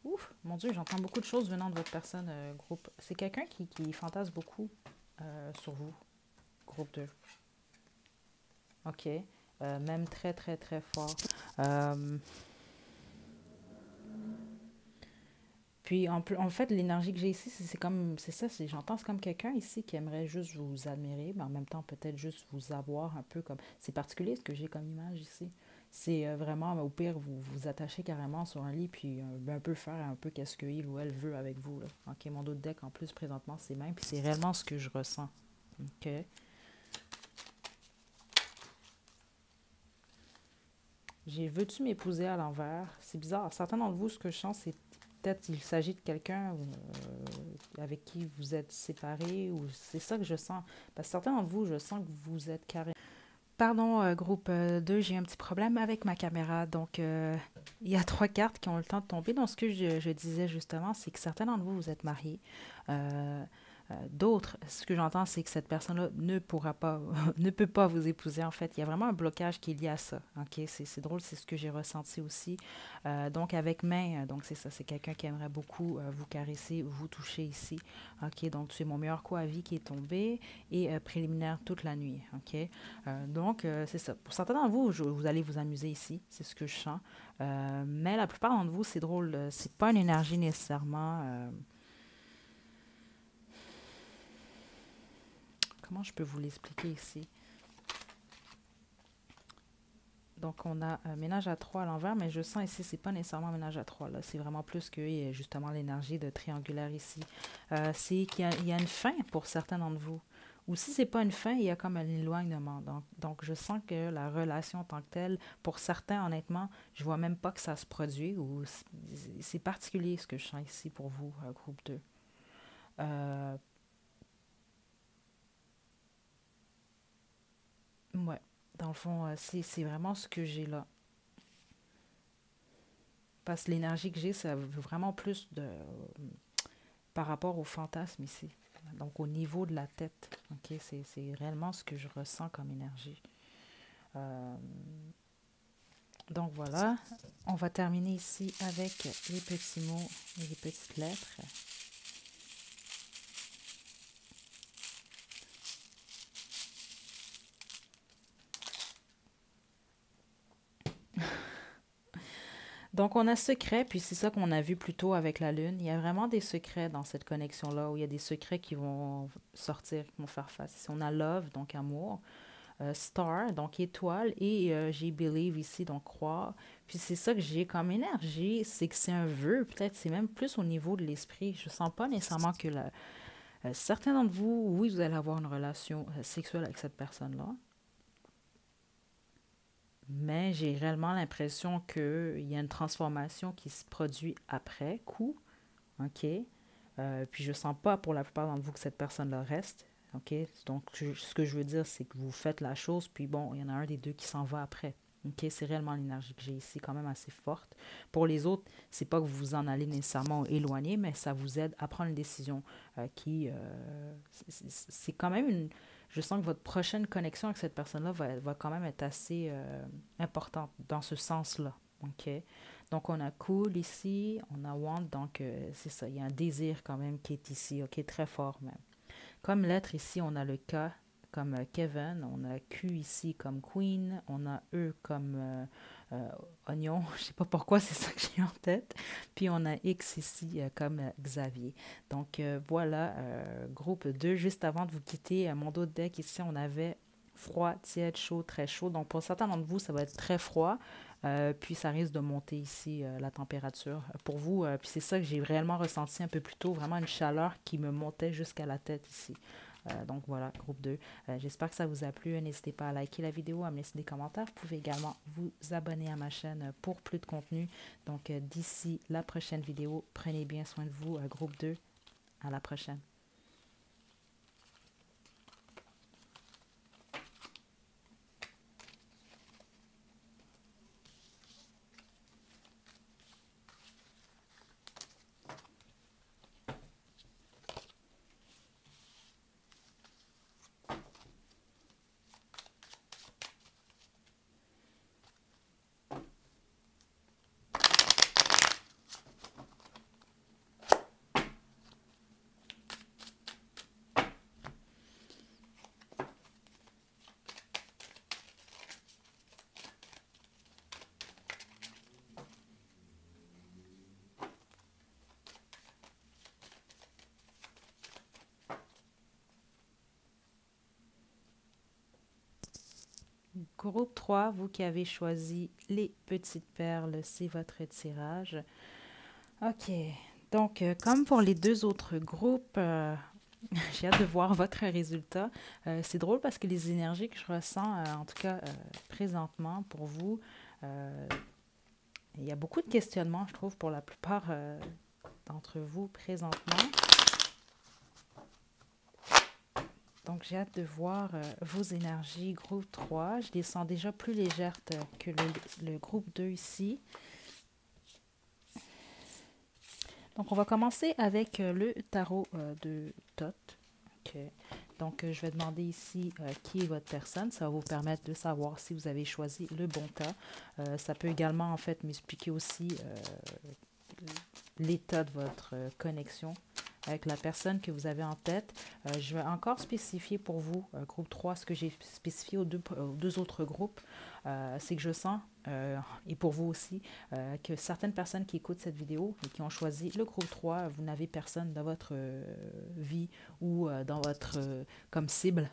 Ouf, mon Dieu, j'entends beaucoup de choses venant de votre personne, groupe. C'est quelqu'un qui fantasme beaucoup sur vous, groupe 2. OK. Même très, très, très fort. Euh, Puis en fait, l'énergie que j'ai ici, c'est comme, c'est ça, j'entends, c'est comme quelqu'un ici qui aimerait juste vous admirer, mais en même temps peut-être juste vous avoir un peu comme, c'est particulier ce que j'ai comme image ici. C'est vraiment, au pire, vous vous attachez carrément sur un lit, puis un peu faire un peu qu'est-ce qu'il ou elle veut avec vous, là. OK, mon dos de deck, en plus, présentement, c'est même, puis c'est réellement ce que je ressens. OK. J'ai veux-tu m'épouser à l'envers? C'est bizarre. Certains d'entre vous, ce que je sens, c'est peut-être il s'agit de quelqu'un avec qui vous êtes séparés, ou c'est ça que je sens. Parce que certains d'entre vous, je sens que vous êtes carré. Pardon, groupe 2, j'ai un petit problème avec ma caméra. Donc, il y a 3 cartes qui ont le temps de tomber. Donc, ce que je disais justement, c'est que certains d'entre vous, vous êtes mariés. Euh, D'autres, ce que j'entends, c'est que cette personne-là ne pourra pas, ne peut pas vous épouser. En fait, il y a vraiment un blocage qui est lié à ça. Ok, c'est drôle, c'est ce que j'ai ressenti aussi. Donc avec main, donc c'est ça, c'est quelqu'un qui aimerait beaucoup vous caresser, vous toucher ici. Ok, donc c'est mon meilleur coup à vie qui est tombé et préliminaire toute la nuit. Ok, donc c'est ça. Pour certains d'entre vous, vous allez vous amuser ici, c'est ce que je sens. Mais la plupart d'entre vous, c'est drôle, c'est pas une énergie nécessairement. Comment je peux vous l'expliquer ici? Donc, on a un ménage à 3 à l'envers, mais je sens ici, c'est pas nécessairement un ménage à 3. Là. C'est vraiment plus que justement l'énergie de triangulaire ici. C'est qu'il y a une fin pour certains d'entre vous. Ou si c'est pas une fin, il y a comme un éloignement. Donc, je sens que la relation en tant que telle, pour certains, honnêtement, je vois même pas que ça se produit. Ou c'est particulier ce que je sens ici pour vous, groupe 2. Euh, ouais. Dans le fond, c'est vraiment ce que j'ai là. Parce que l'énergie que j'ai, ça veut vraiment plus de par rapport au fantasme ici. Donc au niveau de la tête. Ok, c'est réellement ce que je ressens comme énergie. Euh, donc voilà. On va terminer ici avec les petits mots et les petites lettres. Donc, on a secret, puis c'est ça qu'on a vu plus tôt avec la Lune. Il y a vraiment des secrets dans cette connexion-là, où il y a des secrets qui vont sortir, qui vont faire face. Ici, on a love, donc amour, star, donc étoile, et j'ai believe ici, donc croire. Puis c'est ça que j'ai comme énergie, c'est que c'est un vœu, peut-être c'est même plus au niveau de l'esprit. Je sens pas nécessairement que certains d'entre vous, oui, vous allez avoir une relation sexuelle avec cette personne-là, mais j'ai réellement l'impression qu'il y a une transformation qui se produit après coup, OK? Puis je sens pas pour la plupart d'entre vous que cette personne-là reste. OK? Donc, ce que je veux dire, c'est que vous faites la chose, puis bon, il y en a un des deux qui s'en va après. OK? C'est réellement l'énergie que j'ai ici, quand même assez forte. Pour les autres, c'est pas que vous vous en allez nécessairement éloigner, mais ça vous aide à prendre une décision qui. C'est quand même une. Je sens que votre prochaine connexion avec cette personne-là va quand même être assez importante dans ce sens-là. OK? Donc, on a cool ici, on a want, donc c'est ça, il y a un désir quand même qui est ici, ok, très fort même. Comme lettre ici, on a le K comme Kevin, on a Q ici comme Queen, on a E comme euh, Oignon, je sais pas pourquoi c'est ça que j'ai en tête, puis on a X ici comme Xavier. Donc voilà, groupe 2, juste avant de vous quitter, mon dos de deck ici, on avait froid, tiède, chaud, très chaud. Donc pour certains d'entre vous, ça va être très froid. Puis ça risque de monter ici la température pour vous. Puis c'est ça que j'ai réellement ressenti un peu plus tôt, vraiment une chaleur qui me montait jusqu'à la tête ici. Donc voilà, groupe 2. J'espère que ça vous a plu. N'hésitez pas à liker la vidéo, à me laisser des commentaires. Vous pouvez également vous abonner à ma chaîne pour plus de contenu. Donc d'ici la prochaine vidéo, prenez bien soin de vous, groupe 2. À la prochaine. groupe 3, vous qui avez choisi les petites perles, c'est votre tirage. OK. Donc, comme pour les deux autres groupes, j'ai hâte de voir votre résultat. C'est drôle parce que les énergies que je ressens, en tout cas présentement pour vous, euh, il y a beaucoup de questionnements, je trouve, pour la plupart d'entre vous présentement. Donc, j'ai hâte de voir vos énergies groupe 3. Je les sens déjà plus légères que le groupe 2 ici. Donc, on va commencer avec le tarot de Thoth. OK. Donc, je vais demander ici qui est votre personne. Ça va vous permettre de savoir si vous avez choisi le bon tas. Ça peut également, en fait, m'expliquer aussi l'état de votre connexion avec la personne que vous avez en tête. Je vais encore spécifier pour vous, groupe 3, ce que j'ai spécifié aux deux autres groupes. C'est que je sens, et pour vous aussi, que certaines personnes qui écoutent cette vidéo et qui ont choisi le groupe 3, vous n'avez personne dans votre vie ou dans votre comme cible.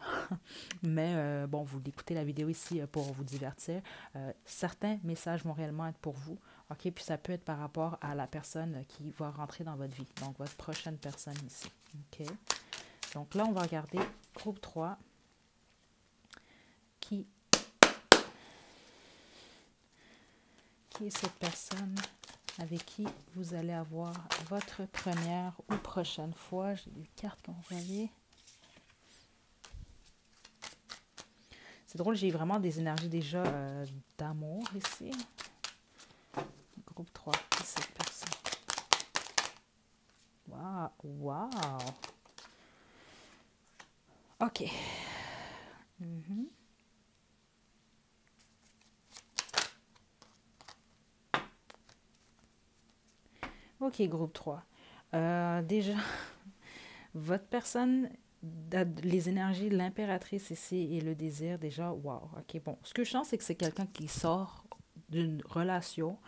Mais bon, vous écoutez la vidéo ici pour vous divertir. Certains messages vont réellement être pour vous. OK, puis ça peut être par rapport à la personne qui va rentrer dans votre vie. Donc, votre prochaine personne ici. OK. Donc là, on va regarder groupe 3 qui est cette personne avec qui vous allez avoir votre première ou prochaine fois. J'ai des cartes qu'on voyait. C'est drôle, j'ai vraiment des énergies déjà d'amour ici. Groupe 3, qui est cette personne? Wow! Wow! OK. OK, groupe 3. Déjà, votre personne, les énergies de l'impératrice ici et le désir, déjà, wow. OK, bon. Ce que je sens, c'est que c'est quelqu'un qui sort d'une relation,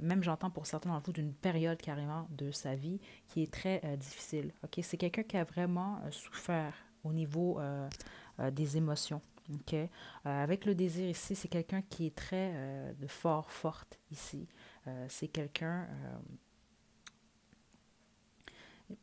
même j'entends pour certains d'entre vous, d'une période carrément de sa vie qui est très difficile. OK, c'est quelqu'un qui a vraiment souffert au niveau des émotions. OK, avec le désir ici, c'est quelqu'un qui est très forte ici. C'est quelqu'un...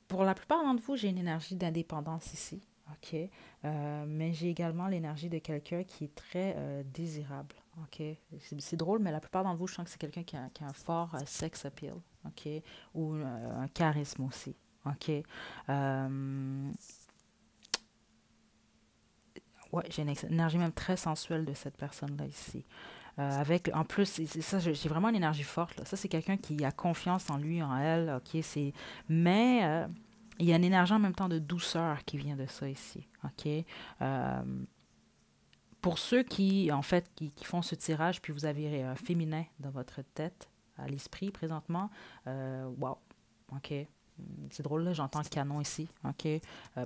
pour la plupart d'entre vous, j'ai une énergie d'indépendance ici. OK. Mais j'ai également l'énergie de quelqu'un qui est très désirable. OK. C'est drôle, mais la plupart d'entre vous, je sens que c'est quelqu'un qui a un fort sex appeal. OK. Ou un charisme aussi. OK. Ouais, j'ai une énergie même très sensuelle de cette personne-là ici. Avec, en plus, c'est ça, j'ai vraiment une énergie forte. Là. Ça, c'est quelqu'un qui a confiance en lui, en elle. OK, mais il y a une énergie en même temps de douceur qui vient de ça ici. OK. Pour ceux qui, en fait, qui font ce tirage, puis vous avez un féminin dans votre tête, à l'esprit présentement, wow. OK. C'est drôle, là, j'entends canon ici. OK.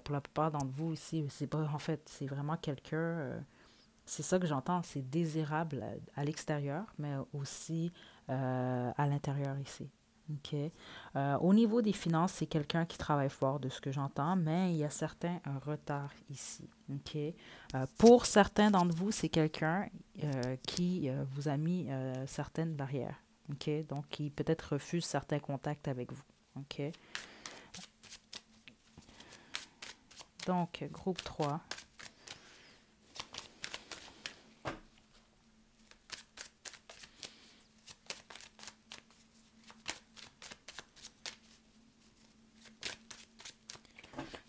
Pour la plupart d'entre vous ici, c'est pas, en fait, c'est vraiment quelqu'un. C'est ça que j'entends, c'est désirable à l'extérieur, mais aussi à l'intérieur ici. OK. Au niveau des finances, c'est quelqu'un qui travaille fort de ce que j'entends, mais il y a certains un retard ici. OK. Pour certains d'entre vous, c'est quelqu'un qui vous a mis certaines barrières. OK. Donc, qui peut-être refuse certains contacts avec vous. OK. Donc, groupe 3.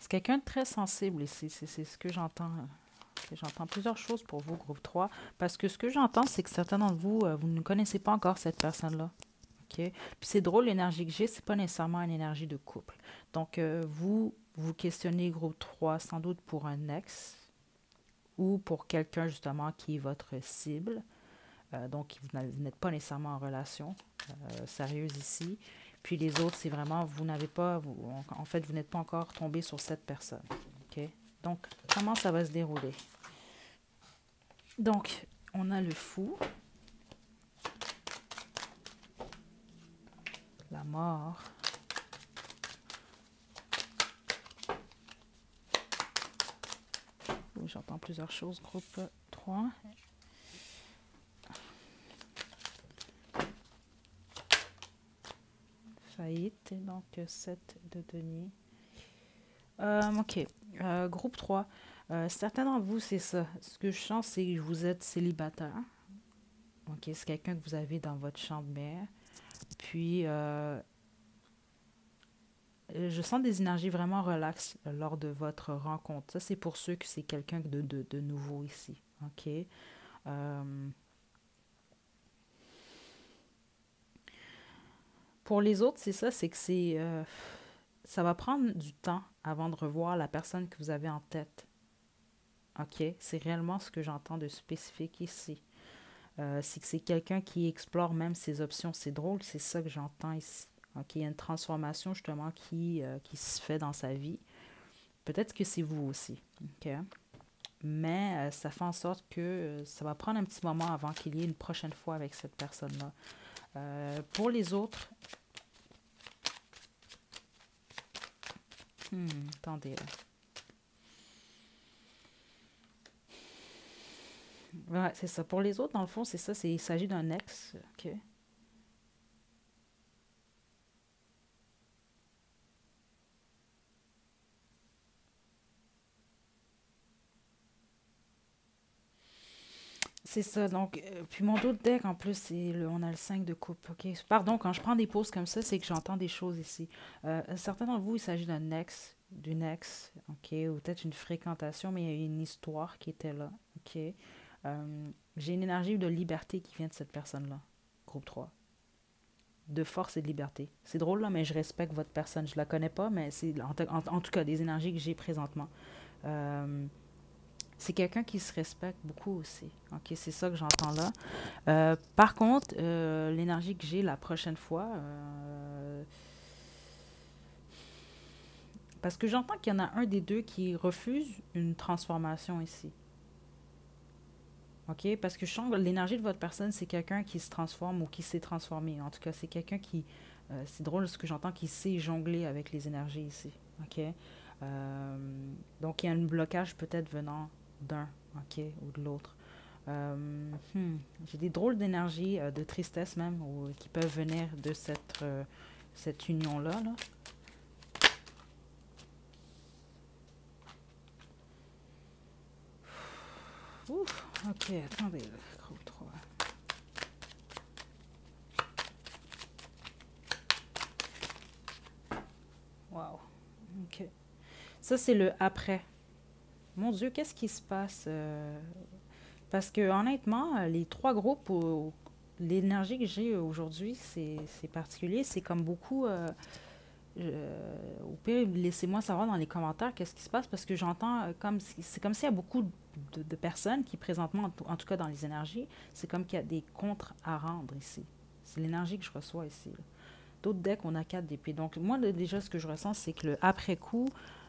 Quelqu'un de très sensible ici, c'est ce que j'entends. J'entends plusieurs choses pour vous, groupe 3, parce que ce que j'entends, c'est que certains d'entre vous, vous ne connaissez pas encore cette personne-là. OK? Puis c'est drôle, l'énergie que j'ai, c'est pas nécessairement une énergie de couple. Donc, vous questionnez, groupe 3, sans doute pour un ex ou pour quelqu'un, justement, qui est votre cible. Donc, vous n'êtes pas nécessairement en relation sérieuse ici. Puis les autres, c'est vraiment, vous n'avez pas, en fait, vous n'êtes pas encore tombé sur cette personne. OK? Donc, comment ça va se dérouler? Donc, on a le fou, la mort, j'entends plusieurs choses, groupe 3, faillite. Donc, 7 de denier. OK. Groupe 3. Certains d'entre vous, c'est ça. Ce que je sens, c'est que vous êtes célibataire. OK, c'est quelqu'un que vous avez dans votre chambre mère. Puis, je sens des énergies vraiment relaxes lors de votre rencontre. Ça, c'est pour ceux que c'est quelqu'un de nouveau ici. OK? Euh, pour les autres, c'est ça, c'est que ça va prendre du temps avant de revoir la personne que vous avez en tête. OK? C'est réellement ce que j'entends de spécifique ici. C'est que c'est quelqu'un qui explore même ses options. C'est drôle, c'est ça que j'entends ici. OK? Il y a une transformation justement qui se fait dans sa vie. Peut-être que c'est vous aussi. OK? Mais ça fait en sorte que ça va prendre un petit moment avant qu'il y ait une prochaine fois avec cette personne-là. Pour les autres, attendez. Ouais, c'est ça. Pour les autres, dans le fond, c'est ça. Il s'agit d'un ex. OK. C'est ça. Donc, puis mon autre deck, en plus, on a le 5 de coupe. OK. Pardon, quand je prends des pauses comme ça, c'est que j'entends des choses ici. Certains d'entre vous, il s'agit d'un ex, d'une ex, OK, ou peut-être une fréquentation, mais il y a une histoire qui était là. OK. J'ai une énergie de liberté qui vient de cette personne-là. Groupe 3. De force et de liberté. C'est drôle, là, mais je respecte votre personne. Je la connais pas, mais c'est en tout cas des énergies que j'ai présentement. Euh, c'est quelqu'un qui se respecte beaucoup aussi. OK, c'est ça que j'entends là. Par contre, l'énergie que j'ai la prochaine fois, parce que j'entends qu'il y en a un des deux qui refuse une transformation ici. OK? Parce que je sens que l'énergie de votre personne, c'est quelqu'un qui se transforme ou qui s'est transformé. En tout cas, c'est quelqu'un qui, c'est drôle ce que j'entends, qui sait jongler avec les énergies ici. OK? Donc, il y a un blocage peut-être venant d'un, OK, ou de l'autre. J'ai des drôles d'énergie, de tristesse même, qui peuvent venir de cette union-là. Là. Ouf, OK, attendez, là, groupe 3. Wow, OK. Ça, c'est le après. Mon Dieu, qu'est-ce qui se passe? Parce que honnêtement, les trois groupes, l'énergie que j'ai aujourd'hui, c'est particulier. C'est comme beaucoup. Au pire, laissez-moi savoir dans les commentaires qu'est-ce qui se passe parce que j'entends c'est comme s'il y a beaucoup de personnes qui présentement, en tout cas dans les énergies, c'est comme qu'il y a des contres à rendre ici. C'est l'énergie que je reçois ici. Là. D'autres decks, on a 4 d'épée. Donc moi, déjà, ce que je ressens, c'est que le après-coup,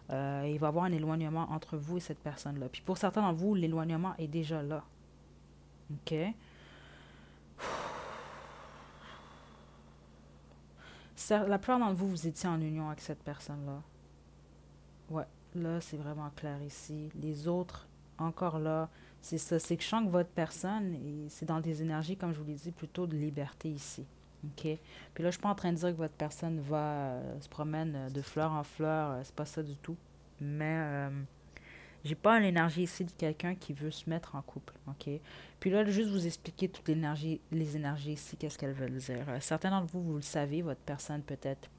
il va y avoir un éloignement entre vous et cette personne-là. Puis pour certains d'entre vous, l'éloignement est déjà là. OK? La plupart d'entre vous, vous étiez en union avec cette personne-là. Ouais, là, c'est vraiment clair ici. Les autres, encore là, c'est ça. C'est que je sens que votre personne, c'est dans des énergies, comme je vous l'ai dit, plutôt de liberté ici. OK? Puis là, je suis pas en train de dire que votre personne va se promène de fleur en fleur. C'est pas ça du tout. Mais j'ai pas l'énergie ici de quelqu'un qui veut se mettre en couple. OK? Puis là, juste vous expliquer toutes les énergies ici, qu'est-ce qu'elles veulent dire. Certains d'entre vous, vous le savez, votre personne peut-être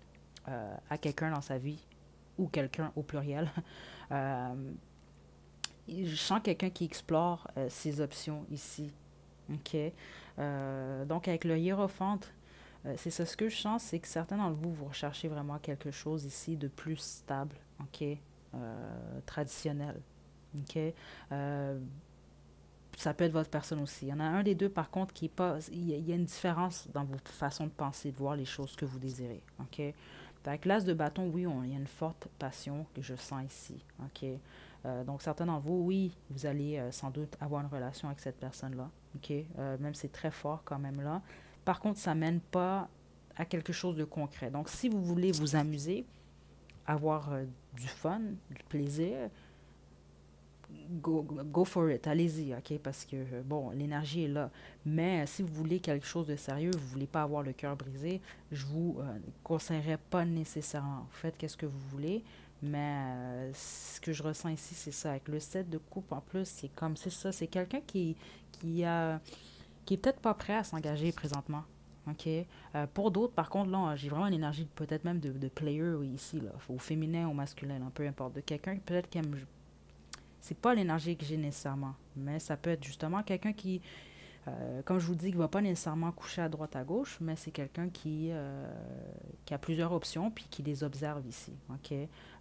a quelqu'un dans sa vie ou quelqu'un au pluriel. Euh, je sens quelqu'un qui explore ses options ici. OK? Donc, avec le hiérophant, c'est ça. Ce que je sens, c'est que certains d'entre vous, vous recherchez vraiment quelque chose ici de plus stable. OK? Traditionnel. OK? Ça peut être votre personne aussi. Il y en a un des deux, par contre, qui est pas. Il y a une différence dans votre façon de penser, de voir les choses que vous désirez. OK? Avec l'as de bâton, oui, il y a une forte passion que je sens ici. OK? Donc, certains d'entre vous, oui, vous allez sans doute avoir une relation avec cette personne-là. OK? Même c'est très fort quand même là. Par contre, ça ne mène pas à quelque chose de concret. Donc, si vous voulez vous amuser, avoir du fun, du plaisir, go for it, allez-y, OK? Parce que, bon, l'énergie est là. Mais si vous voulez quelque chose de sérieux, vous ne voulez pas avoir le cœur brisé, je vous conseillerais pas nécessairement. Faites qu'est-ce que vous voulez, mais ce que je ressens ici, c'est ça. Avec le 7 de coupe, en plus, c'est ça. C'est quelqu'un qui a qui est peut-être pas prêt à s'engager présentement. OK? Pour d'autres, par contre, là, j'ai vraiment une énergie peut-être même de player ici, là, au féminin, au masculin, là, peu importe. De quelqu'un peut-être qui aime. C'est pas l'énergie que j'ai nécessairement, mais ça peut être justement quelqu'un qui, comme je vous dis, qui va pas nécessairement coucher à droite à gauche, mais c'est quelqu'un qui a plusieurs options puis qui les observe ici. OK?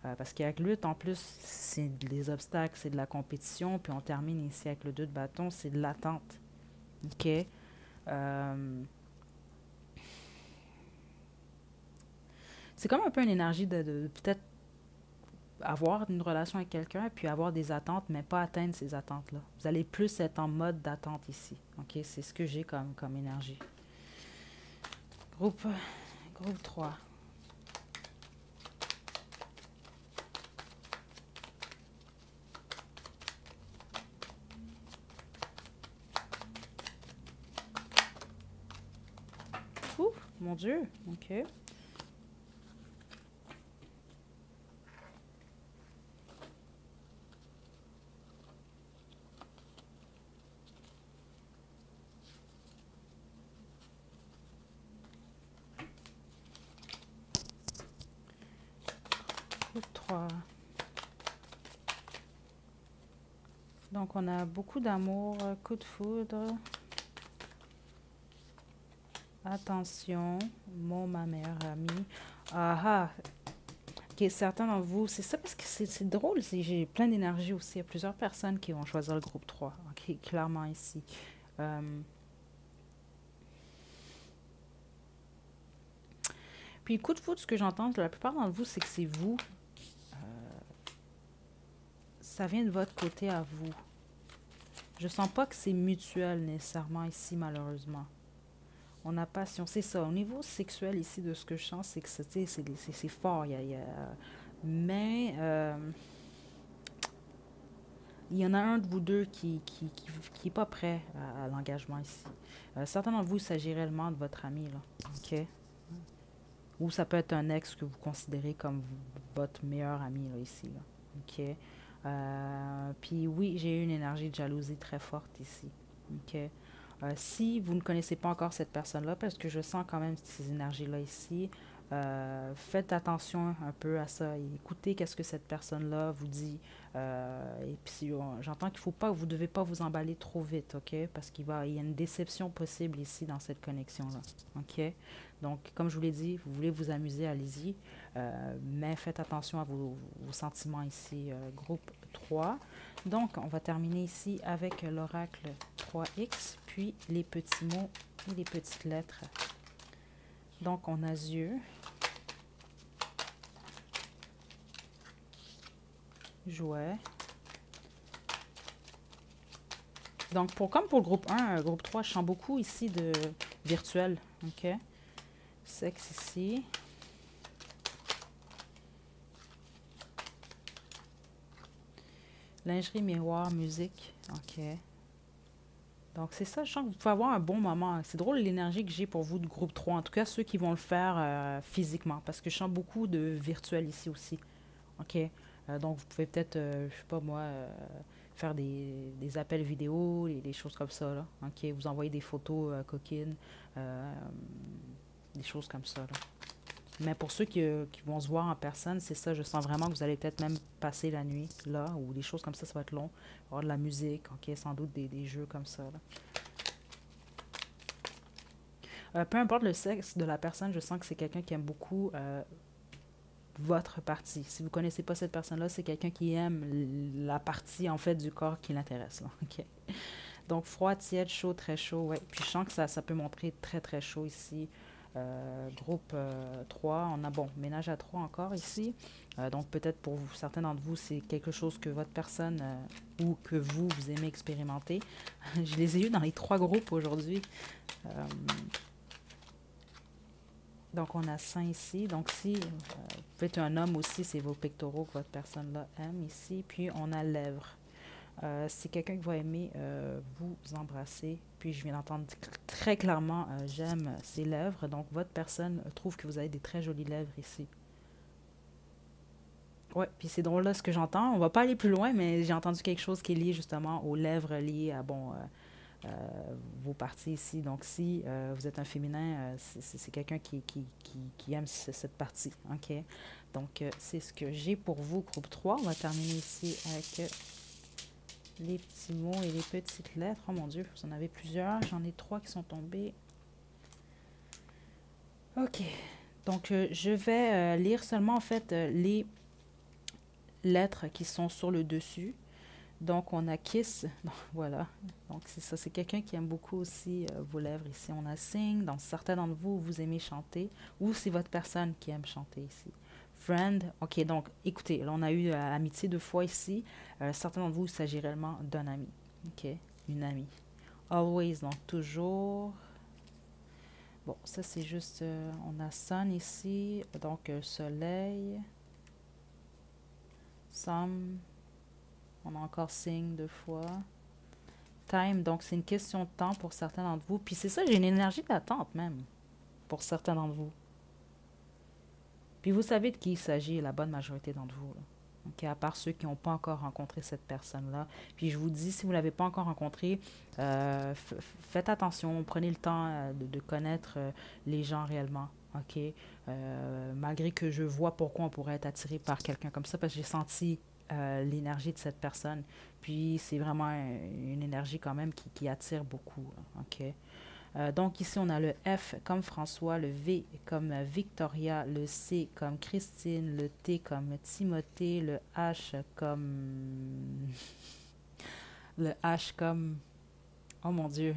Parce qu'avec le 8, en plus, c'est des obstacles, c'est de la compétition, puis on termine ici avec le 2 de bâton, c'est de l'attente. OK? C'est comme un peu une énergie de peut-être avoir une relation avec quelqu'un, puis avoir des attentes, mais pas atteindre ces attentes-là. Vous allez plus être en mode d'attente ici. OK? C'est ce que j'ai comme énergie. Groupe, groupe 3. Ouf, mon Dieu. OK. Groupe 3. Donc, on a beaucoup d'amour, coup de foudre. Attention, ma meilleure amie. Ah ah! Ok, certains d'entre vous, c'est ça parce que c'est drôle, j'ai plein d'énergie aussi. Il y a plusieurs personnes qui vont choisir le groupe 3. Ok, clairement ici. Puis, coup de foudre, ce que j'entends de la plupart d'entre vous, c'est que c'est vous. Ça vient de votre côté à vous. Je sens pas que c'est mutuel nécessairement ici, malheureusement. On a passion, c'est ça. Au niveau sexuel ici, de ce que je sens, c'est que c'est fort. Mais il y en a un de vous deux qui est pas prêt à l'engagement ici. Certains d'entre vous, il s'agit réellement de votre ami, là. OK? Ou ça peut être un ex que vous considérez comme votre meilleur ami, là, ici, là. OK? Puis oui, j'ai eu une énergie de jalousie très forte ici. OK? Si vous ne connaissez pas encore cette personne-là, parce que je sens quand même ces énergies-là ici, faites attention un peu à ça. Écoutez qu'est-ce que cette personne-là vous dit. Et puis, j'entends qu'il faut pas, vous ne devez pas vous emballer trop vite, OK? Parce il y a une déception possible ici dans cette connexion-là, OK? Donc, comme je vous l'ai dit, vous voulez vous amuser, allez-y. Mais faites attention à vos sentiments ici, groupe 3. Donc, on va terminer ici avec l'oracle 3X, puis les petits mots et les petites lettres. Donc, on a yeux, jouet. Donc, comme pour le groupe 1, groupe 3, je sens beaucoup ici de virtuel. OK? Sexe ici. Lingerie, miroir, musique. OK. Donc, c'est ça. Je sens que vous pouvez avoir un bon moment. C'est drôle l'énergie que j'ai pour vous de groupe 3. En tout cas, ceux qui vont le faire physiquement. Parce que je sens beaucoup de virtuel ici aussi. OK? Donc, vous pouvez peut-être, je sais pas moi, faire des appels vidéo, des choses comme ça. Là. OK? Vous envoyer des photos coquines. Des choses comme ça. Là. Mais pour ceux qui vont se voir en personne, c'est ça, je sens vraiment que vous allez peut-être même passer la nuit là, ou des choses comme ça va être long. Il va y avoir de la musique, ok, sans doute des jeux comme ça. Là. Peu importe le sexe de la personne, je sens que c'est quelqu'un qui aime beaucoup votre partie. Si vous ne connaissez pas cette personne-là, c'est quelqu'un qui aime la partie en fait du corps qui l'intéresse. Là. Ok. Donc froid, tiède, chaud, très chaud, ouais. Puis je sens que ça peut montrer très très chaud ici. Groupe 3, on a, bon, ménage à 3 encore ici. Donc peut-être pour vous, certains d'entre vous, c'est quelque chose que votre personne ou que vous aimez expérimenter. Je les ai eus dans les 3 groupes aujourd'hui. Donc on a sein ici. Donc si vous êtes un homme aussi, c'est vos pectoraux que votre personne-là aime ici. Puis on a lèvres. c'est quelqu'un qui va aimer vous embrasser. Puis je viens d'entendre très clairement, j'aime ses lèvres. Donc votre personne trouve que vous avez des très jolies lèvres ici. Ouais, puis c'est drôle là ce que j'entends. On va pas aller plus loin, mais j'ai entendu quelque chose qui est lié justement aux lèvres liées à bon vos parties ici. Donc si vous êtes un féminin, c'est quelqu'un qui aime cette partie. OK? Donc c'est ce que j'ai pour vous, groupe 3. On va terminer ici avec les petits mots et les petites lettres. Oh mon Dieu, vous en avez plusieurs. J'en ai 3 qui sont tombés. OK. Donc je vais lire seulement en fait les lettres qui sont sur le dessus. Donc, on a Kiss. Voilà. Donc, c'est ça. C'est quelqu'un qui aime beaucoup aussi vos lèvres ici. On a Sing. Donc, certains d'entre vous, vous aimez chanter. Ou c'est votre personne qui aime chanter ici. Friend. OK. Donc, écoutez, là, on a eu amitié 2 fois ici. Certains d'entre vous, il s'agit réellement d'un ami. OK. Une amie. Always. Donc, toujours. Bon, ça, c'est juste... on a Sun ici. Donc, soleil. Some. On a encore Sing 2 fois. Time, donc c'est une question de temps pour certains d'entre vous. Puis c'est ça, j'ai une énergie d'attente même pour certains d'entre vous. Puis vous savez de qui il s'agit, la bonne majorité d'entre vous. Là. Okay, à part ceux qui n'ont pas encore rencontré cette personne-là. Puis je vous dis, si vous ne l'avez pas encore rencontré, faites attention, prenez le temps de connaître les gens réellement. OK? Malgré que je vois pourquoi on pourrait être attiré par quelqu'un comme ça, parce que j'ai senti l'énergie de cette personne. Puis c'est vraiment une énergie quand même qui attire beaucoup. Là, OK? Donc ici, on a le F comme François, le V comme Victoria, le C comme Christine, le T comme Timothée, le H comme... Le H comme... Oh mon Dieu,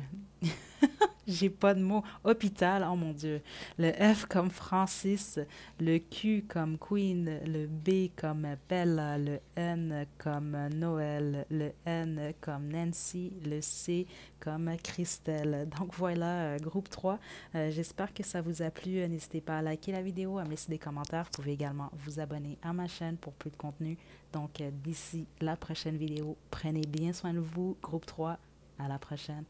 j'ai pas de mots. Hôpital, oh mon Dieu. Le F comme Francis, le Q comme Queen, le B comme Bella, le N comme Noël, le N comme Nancy, le C comme Christelle. Donc voilà, groupe 3. J'espère que ça vous a plu. N'hésitez pas à liker la vidéo, à me laisser des commentaires. Vous pouvez également vous abonner à ma chaîne pour plus de contenu. Donc d'ici la prochaine vidéo, prenez bien soin de vous, groupe 3. À la prochaine.